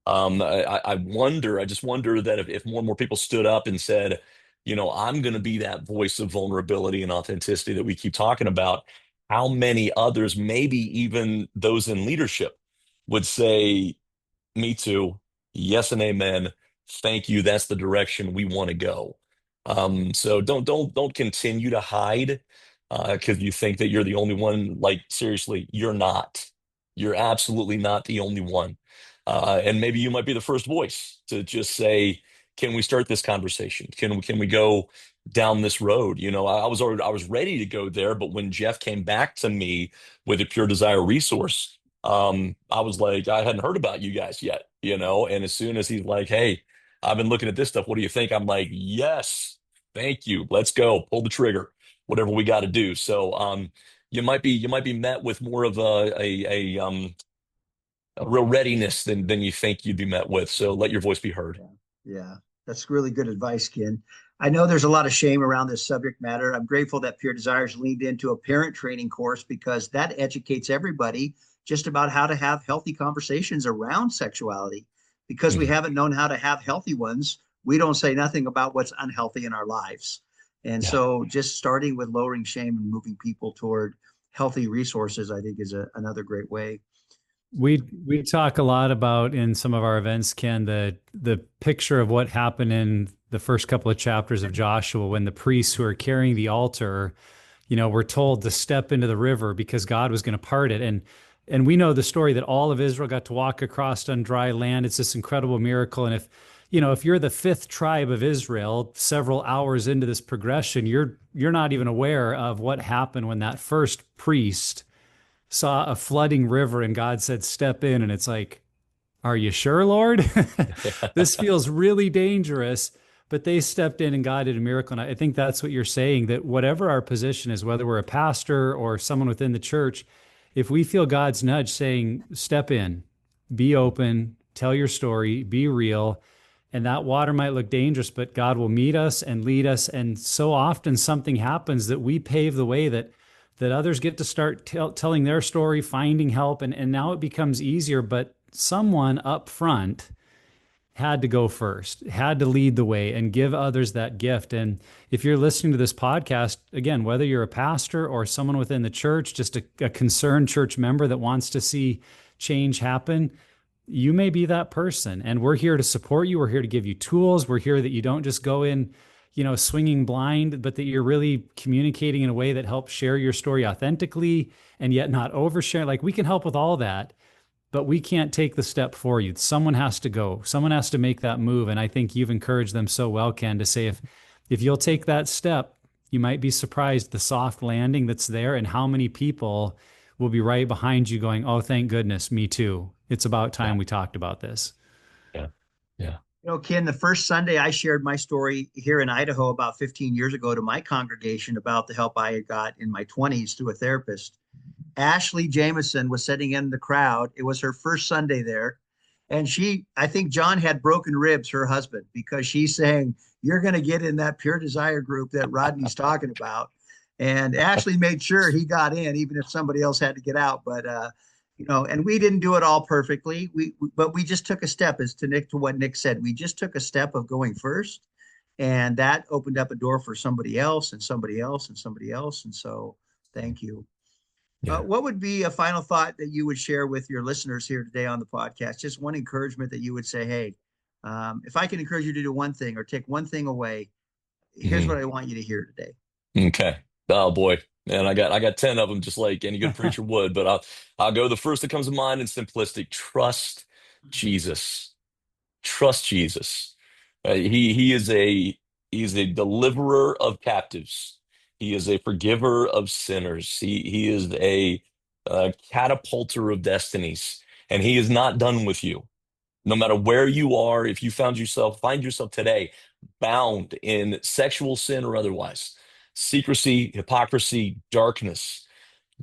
I just wonder that if more and more people stood up and said, I'm going to be that voice of vulnerability and authenticity that we keep talking about, how many others, maybe even those in leadership, would say, me too, yes and amen. Thank you. That's the direction we want to go. So don't continue to hide because you think that you're the only one. Like seriously, you're not. You're absolutely not the only one. And maybe you might be the first voice to just say, "Can we start this conversation? Can we go down this road?" I was ready to go there, but when Jeff came back to me with a Pure Desire resource, I was like, I hadn't heard about you guys yet, And as soon as he's like, "Hey, I've been looking at this stuff. What do you think?" I'm like, "Yes, thank you. Let's go. Pull the trigger. Whatever we got to do." So, you might be met with more of a real readiness than you think you'd be met with. So let your voice be heard. Yeah. Yeah. That's really good advice, Ken. I know there's a lot of shame around this subject matter. I'm grateful that Pure Desires leaned into a parent training course because that educates everybody just about how to have healthy conversations around sexuality. Because we Mhm. haven't known how to have healthy ones, we don't say nothing about what's unhealthy in our lives. And Yeah. so just starting with lowering shame and moving people toward healthy resources, I think is another great way. We talk a lot about in some of our events, Ken, the picture of what happened in the first couple of chapters of Joshua when the priests who are carrying the altar, were told to step into the river because God was going to part it. And we know the story that all of Israel got to walk across on dry land. It's this incredible miracle. And if you're the fifth tribe of Israel, several hours into this progression, you're not even aware of what happened when that first priest saw a flooding river and God said, step in. And it's like, are you sure, Lord? This feels really dangerous. But they stepped in and God did a miracle. And I think that's what you're saying, that whatever our position is, whether we're a pastor or someone within the church, if we feel God's nudge saying, step in, be open, tell your story, be real, and that water might look dangerous, but God will meet us and lead us. And so often something happens that we pave the way that others get to start telling their story, finding help, and now it becomes easier. But someone up front had to go first, had to lead the way and give others that gift. And if you're listening to this podcast, again, whether you're a pastor or someone within the church, just a concerned church member that wants to see change happen, you may be that person. And we're here to support you. We're here to give you tools. We're here that you don't just go in, swinging blind, but that you're really communicating in a way that helps share your story authentically and yet not overshare. Like we can help with all that, but we can't take the step for you. Someone has to go. Someone has to make that move. And I think you've encouraged them so well, Ken, to say if you'll take that step, you might be surprised the soft landing that's there and how many people will be right behind you going, oh, thank goodness, me too. It's about Yeah. time we talked about this. Yeah. Yeah. Ken, the first Sunday I shared my story here in Idaho about 15 years ago to my congregation about the help I got in my 20s through a therapist. Ashley Jameson was sitting in the crowd. It was her first Sunday there. And I think John had broken ribs, her husband, because she's saying, you're going to get in that Pure Desire group that Rodney's talking about. And Ashley made sure he got in, even if somebody else had to get out. But, and we didn't do it all perfectly. But we just took a step, as to what Nick said. We just took a step of going first. And that opened up a door for somebody else and somebody else and somebody else. And so thank you. Yeah. What would be a final thought that you would share with your listeners here today on the podcast? Just one encouragement that you would say, hey, if I can encourage you to do one thing or take one thing away, here's what Mhm. I want you to hear today. Okay. Oh boy. Man, I got 10 of them just like any good preacher would, but I'll go the first that comes to mind and simplistic. Trust Jesus. Trust Jesus. He is a deliverer of captives. He is a forgiver of sinners. He is a catapulter of destinies, and he is not done with you. No matter where you are, if you find yourself today bound in sexual sin or otherwise, secrecy, hypocrisy, darkness,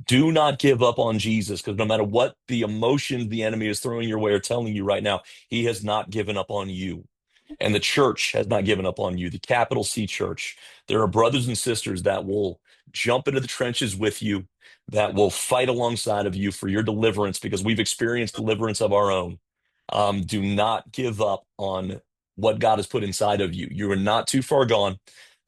do not give up on Jesus because no matter what the emotions the enemy is throwing your way or telling you right now, he has not given up on you. And the church has not given up on you, the capital C church. There are brothers and sisters that will jump into the trenches with you, that will fight alongside of you for your deliverance because we've experienced deliverance of our own. Do not give up on what God has put inside of you. You are not too far gone.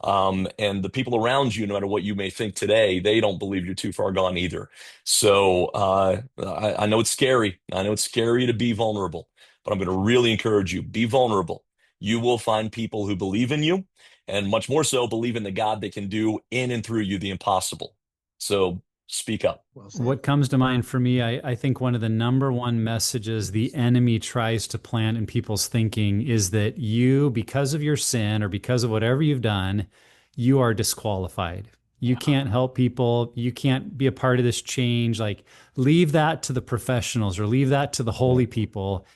And the people around you, no matter what you may think today, they don't believe you're too far gone either. So I know it's scary. I know it's scary to be vulnerable, but I'm going to really encourage you, be vulnerable. You will find people who believe in you, and much more so believe in the God that can do in and through you the impossible. So speak up. Well said. What comes to mind for me, I think one of the number one messages the enemy tries to plant in people's thinking is that you, because of your sin or because of whatever you've done, you are disqualified. You can't help people. You can't be a part of this change. Like, leave that to the professionals or leave that to the holy people.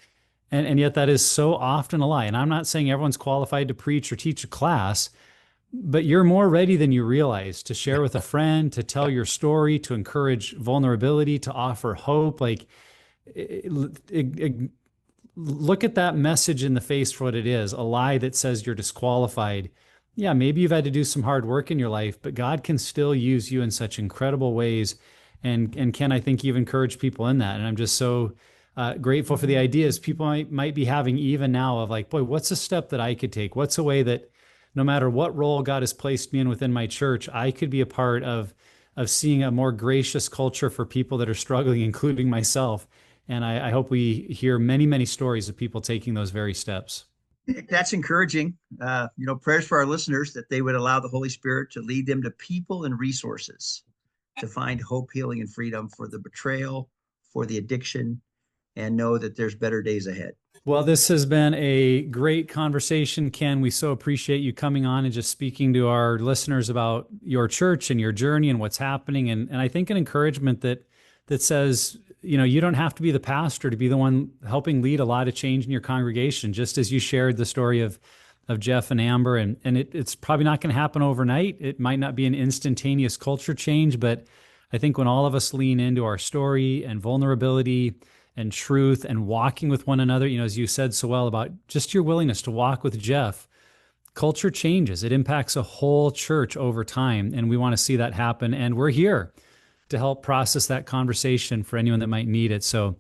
And yet that is so often a lie. And I'm not saying everyone's qualified to preach or teach a class, but you're more ready than you realize to share with a friend, to tell your story, to encourage vulnerability, to offer hope. Like, look at that message in the face for what it is, a lie that says you're disqualified. Yeah, maybe you've had to do some hard work in your life, but God can still use you in such incredible ways. And Ken, I think you've encouraged people in that. And I'm just so grateful for the ideas people might be having even now of like, boy, what's a step that I could take? What's a way that no matter what role God has placed me in within my church, I could be a part of seeing a more gracious culture for people that are struggling, including myself. And I hope we hear many, many stories of people taking those very steps. That's encouraging. Prayers for our listeners that they would allow the Holy Spirit to lead them to people and resources to find hope, healing, and freedom for the betrayal, for the addiction, and know that there's better days ahead. Well, this has been a great conversation, Ken. We so appreciate you coming on and just speaking to our listeners about your church and your journey and what's happening. And I think an encouragement that says, you don't have to be the pastor to be the one helping lead a lot of change in your congregation, just as you shared the story of Jeff and Amber. And it's probably not going to happen overnight. It might not be an instantaneous culture change, but I think when all of us lean into our story and vulnerability and truth and walking with one another, as you said so well about just your willingness to walk with Jeff, culture changes. It impacts a whole church over time. And we want to see that happen. And we're here to help process that conversation for anyone that might need it. So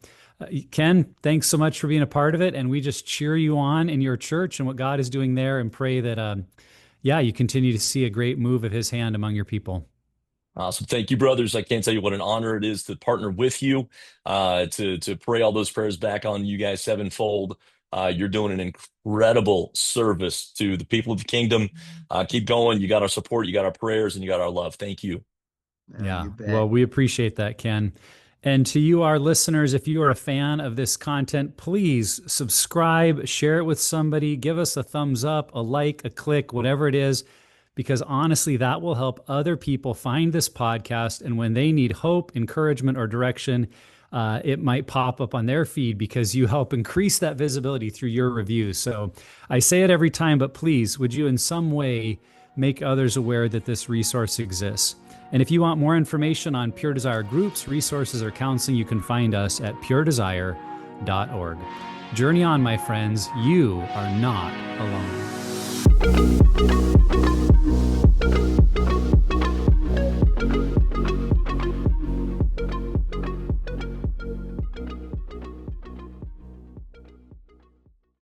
Ken, thanks so much for being a part of it. And we just cheer you on in your church and what God is doing there, and pray that, you continue to see a great move of his hand among your people. Awesome. Thank you, brothers. I can't tell you what an honor it is to partner with you, to pray all those prayers back on you guys sevenfold. You're doing an incredible service to the people of the kingdom. Keep going. You got our support, you got our prayers, and you got our love. Thank you. Yeah. Well, we appreciate that, Ken. And to you, our listeners, if you are a fan of this content, please subscribe, share it with somebody, give us a thumbs up, a like, a click, whatever it is, because honestly, that will help other people find this podcast. And when they need hope, encouragement, or direction, it might pop up on their feed because you help increase that visibility through your reviews. So I say it every time, but please, would you in some way make others aware that this resource exists? And if you want more information on Pure Desire groups, resources, or counseling, you can find us at puredesire.org. Journey on, my friends. You are not alone.